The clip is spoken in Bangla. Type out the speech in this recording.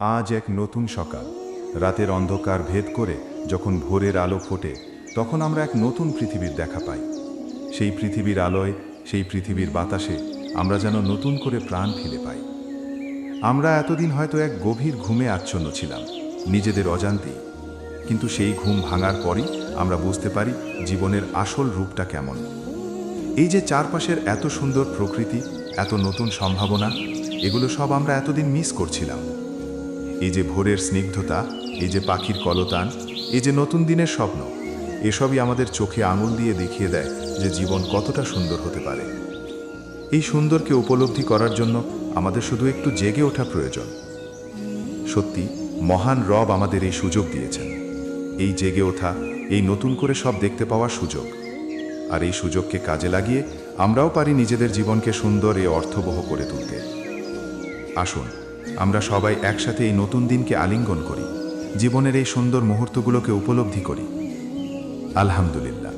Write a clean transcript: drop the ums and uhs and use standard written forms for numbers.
আজ এক নতুন সকাল। রাতের অন্ধকার ভেদ করে যখন ভোরের আলো ফোটে, তখন আমরা এক নতুন পৃথিবীর দেখা পাই। সেই পৃথিবীর আলোয়, সেই পৃথিবীর বাতাসে আমরা যেন নতুন করে প্রাণ ফিরে পাই। আমরা এতদিন হয়তো এক গভীর ঘুমে আচ্ছন্ন ছিলাম, নিজেদের অজান্তেই। কিন্তু সেই ঘুম ভাঙার পরই আমরা বুঝতে পারি জীবনের আসল রূপটা কেমন। এই যে চারপাশের এত সুন্দর প্রকৃতি, এত নতুন সম্ভাবনা, এগুলো সব আমরা এতদিন মিস করছিলাম। এই যে ভোরের স্নিগ্ধতা, এই যে পাখির কলতান, এই যে নতুন দিনের স্বপ্ন, এসবই আমাদের চোখে আঙুল দিয়ে দেখিয়ে দেয় যে জীবন কতটা সুন্দর হতে পারে। এই সুন্দরকে উপলব্ধি করার জন্য আমাদের শুধু একটু জেগে ওঠা প্রয়োজন। সত্যি মহান রব আমাদের এই সুযোগ দিয়েছেন, এই জেগে ওঠা, এই নতুন করে সব দেখতে পাওয়ার সুযোগ। আর এই সুযোগকে কাজে লাগিয়ে আমরাও পারি নিজেদের জীবনকে সুন্দর ও অর্থবহ করে তুলতে। আসুন আমরা সবাই একসাথে এই নতুন দিনকে আলিঙ্গন করি, জীবনের এই সুন্দর মুহূর্তগুলোকে উপলব্ধি করি। আলহামদুলিল্লাহ।